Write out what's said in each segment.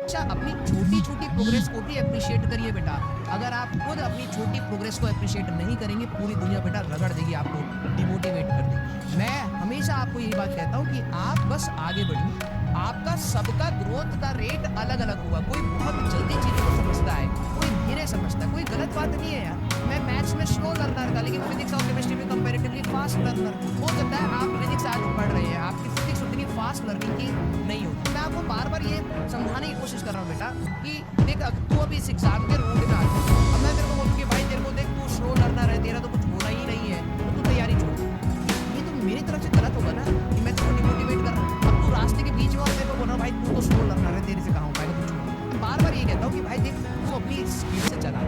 हमेशा अपनी छोटी-छोटी प्रोग्रेस को भी एप्रिशिएट करिए बेटा। अगर आप खुद अपनी छोटी प्रोग्रेस को एप्रिशिएट नहीं करेंगे, पूरी दुनिया बेटा रगड़ देगी आपको, डिमोटिवेट कर देगी। मैं हमेशा आपको यही बात कहता हूँ कि आप बस आगे बढ़िए। आपका सबका ग्रोथ का रेट अलग-अलग होगा। कोई बहुत जल्दी चीज़ों को समझता है, कोई धीरे समझता है, कोई गलत बात नहीं है यार। मैं मैथ्स में स्लो लर्नर था, लेकिन फिजिक्स और केमिस्ट्री में कंपैरेटिवली फास्ट लर्नर। हो सकता है आप फिजिक्स आज पढ़ रहे हैं, आपकी फिजिक्स उतनी फास्ट लर्निंग की नहीं होती। मैं आपको बार-बार ये समझाने की कोशिश कर रहा हूँ बेटा कि देख तू अभी इस एग्ज़ाम के रोड में आ जा। अब मैं तेरे को बोलूँ कि भाई तेरे को देख तू स्लो लर्नर है, तेरा तो कुछ होना ही नहीं है, तो तू तैयारी छोड़। ये तो मेरी तरफ से गलत होगा ना कि मैं तेरे को डिमोटिवेट कर रहा हूँ। अब तू रास्ते के बीच में और मेरे को बोल रहा है भाई तू तो स्लो लर्नर है, तेरे से कहाँ हो पाएगा, तू छोड़। मैं बार-बार ये कहता हूँ कि भाई देख तू अपनी स्पीड से चला।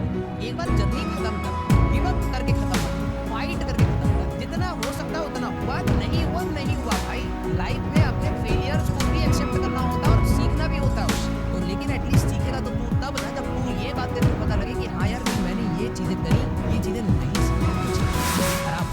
एक बार जर्नी खत्म कर, गिव अप करके खत्म कर, फाइट करके खत्म कर। जितना हो सकता है उतना हुआ, नहीं हुआ नहीं हुआ भाई। लाइफ में अपने फेलियर्स को भी एक्सेप्ट करना होता है और सीखना भी होता है उससे। तो लेकिन एटलीस्ट सीखेगा तो तू तब ना जब तू ये बात तेरे को पता लगे कि हाँ यार मैंने ये चीज़ें करी, ये चीज़ें नहीं सीखी, खराब।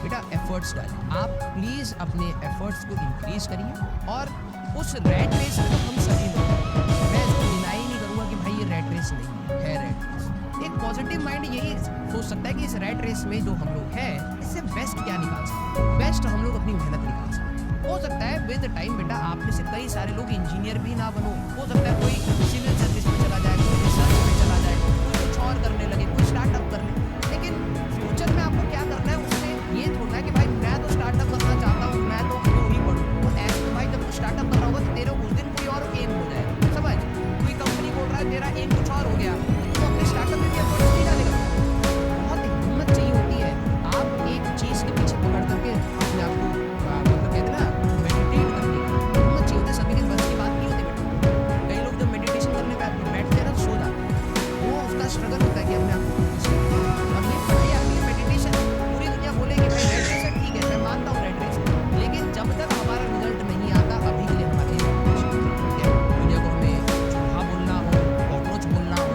बेटा एफर्ट्स डालें। आप प्लीज़ अपने एफर्ट्स को इंक्रीज करिए और उस रैट रेस में तो हम सभी लोग हैं। मैं इसको डिनाई नहीं करूँगा कि भाई ये रैट रेस नहीं है, रैट रेस। एक पॉजिटिव माइंड यही सोच सकता है कि इस रैट रेस में जो हम लोग हैं इससे बेस्ट क्या निकाल सकते हैं, बेस्ट हम लोग अपनी मेहनत निकाल सकते हैं। हो सकता है विद टाइम बेटा आप में से कई सारे लोग इंजीनियर भी ना बनो, हो सकता है कोई सिविल सर्विस में चला जाए, कोई रिसर्च में चला जाए, कोई कुछ और करने लगे, कोई स्टार्टअप कर ले। लेकिन फ्यूचर में आपको क्या करना है उससे ये थोड़ा है कि भाई मैं तो स्टार्टअप करना चाहता हूँ, मैं तो क्यों ही पढ़ूँ। तो ऐसे में भाई जब तू स्टार्टअप कर रहा होगा तो तेरे उस दिन कोई और एम हो जाएगा, समझ। कोई कंपनी बोल रहा है तेरा एम कुछ और हो गया, तो अपने स्टार्टअप में भी एफर्ट्स नहीं डालेगा। बहुत हिम्मत चाहिए होती है। आप एक चीज़ के पीछे पकड़ करके अपने आप को मतलब कहते हैं ना मेडिटेट करने की हिम्मत चाहिए होती है। सभी के बस की बात नहीं होती बेटा। कई लोग जब मेडिटेशन करने बैठते हैं ना सो जाते हैं। वो उसका स्ट्रगल होता है कि अपने आप को और ये पढ़ाई आपके लिए मेडिटेशन। पूरी दुनिया बोलेगी भाई रेड रेस है, ठीक है मैं मानता हूँ रेड रेस, लेकिन जब तक हमारा रिजल्ट नहीं आता अभी के लिए हमारे लिए meditation, ठीक है। दुनिया को हमें चूहा बोलना हो, कॉकरोच बोलना हो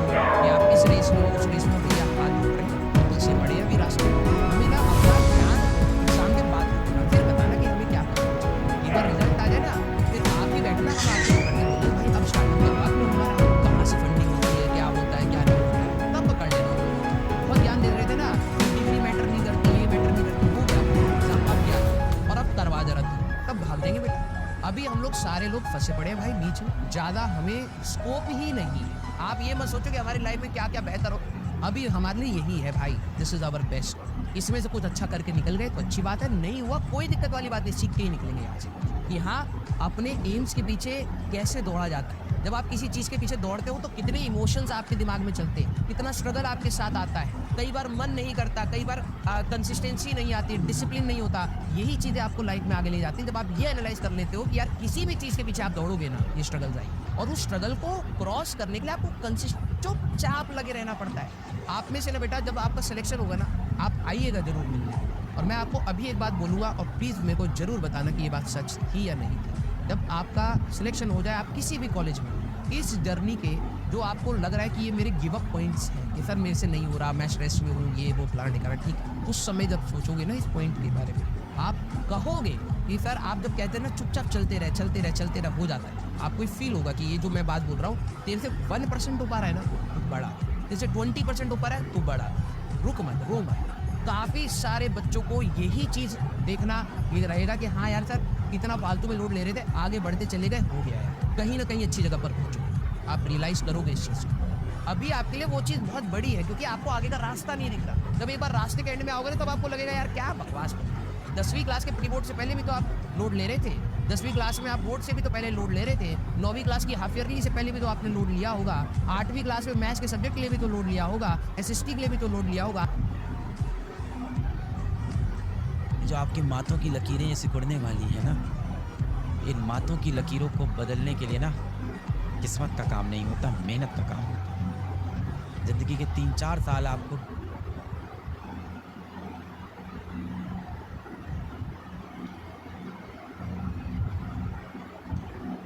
या इस रेस में उस रेस में भैया हाथ जोड़ रहे हैं, इससे बड़े अभी रास्ते हमें ना अपना ध्यान एग्जाम के बाद रखना, फिर बताना कि हमें क्या करना चाहिए। एक बार रिजल्ट आ जाए ना फिर आप ही बैठना, हम आपसे करने बोलो भाई अब स्टार्टिंग के बाद में हमारा कहाँ से फंडिंग होती है, क्या होता है क्या नहीं होता है, तब पकड़ लेना। बहुत ज्ञान दे रहे थे ना, डिग्री मैटर नहीं करती, ये मैटर नहीं करती, वो क्या एग्जाम अब ज्ञान और अब करवा जरा तू, तब भाग जाएंगे बेटा। अभी हम लोग सारे लोग फंसे पड़े हैं भाई बीच में, ज़्यादा हमें स्कोप ही नहीं है। आप ये मत सोचो कि हमारी लाइफ में क्या क्या बेहतर हो, अभी हमारे लिए यही है भाई, दिस इज़ आवर बेस्ट। इसमें से कुछ अच्छा करके निकल गए तो अच्छी बात है, नहीं हुआ कोई दिक्कत वाली बात नहीं, सीख के ही निकलेंगे यहाँ से कि हाँ अपने एम्स के पीछे कैसे दौड़ा जाता है। जब आप किसी चीज़ के पीछे दौड़ते हो तो कितने इमोशंस आपके दिमाग में चलते हैं, कितना स्ट्रगल आपके साथ आता है, कई बार मन नहीं करता, कई बार कंसिस्टेंसी नहीं आती, डिसिप्लिन नहीं होता। यही चीज़ें आपको लाइफ में आगे ले जाती हैं जब आप ये एनालाइज कर लेते हो कि यार किसी भी चीज़ के पीछे आप दौड़ोगे ना ये स्ट्रगल आएगी, और उस स्ट्रगल को क्रॉस करने के लिए आपको चुपचाप लगे रहना पड़ता है। आप में से ना बेटा जब आपका सिलेक्शन होगा ना आप आइएगा जरूर मिलने, और मैं आपको अभी एक बात बोलूँगा और प्लीज़ मेरे को ज़रूर बताना कि ये बात सच थी या नहीं थी। जब आपका सिलेक्शन हो जाए आप किसी भी कॉलेज में, इस जर्नी के जो आपको लग रहा है कि ये मेरे गिव अप पॉइंट्स हैं कि सर मेरे से नहीं हो रहा, मैं स्ट्रेस में हूँ, ये वो प्लान निकाला, ठीक है, उस समय जब सोचोगे ना इस पॉइंट के बारे में आप कहोगे कि सर आप जब कहते हैं ना चुपचाप चलते रहे हो जाता है, आपको फील होगा कि ये जो मैं बात बोल रहा हूँ तेरे से 1% हो पा रहा है ना तो बड़ा, तेरे से 20% हो पा रहा है तो बड़ा, रुक मत, रो मत। काफ़ी सारे बच्चों को यही चीज़ देखना ये रहेगा कि हाँ यार सर इतना फालतू में लोड ले रहे थे, आगे बढ़ते चले गए, हो गया यार, कहीं ना कहीं अच्छी जगह पर पहुँचोगे, आप रियलाइज़ करोगे इस चीज़ को। अभी आपके लिए वो चीज़ बहुत बड़ी है क्योंकि आपको आगे का रास्ता नहीं दिख रहा। जब एक बार रास्ते के एंड में आओगे ना तब आपको लगेगा यार क्या बकवास। 10वीं क्लास के प्री बोर्ड से पहले भी तो आप लोड ले रहे थे, 10वीं क्लास में आप बोर्ड से भी तो पहले लोड ले रहे थे, 9वीं क्लास की हाफ ईयरली से पहले भी तो आपने लोड लिया होगा, 8वीं क्लास में मैथ्स के सब्जेक्ट के लिए भी तो लोड लिया होगा, एसएसटी के लिए भी तो लोड लिया होगा। जो आपकी माथों की लकीरें ये सिकुड़ने वाली है ना, इन माथों की लकीरों को बदलने के लिए ना किस्मत का काम नहीं होता, मेहनत का काम होता है। ज़िंदगी के 3-4 साल आपको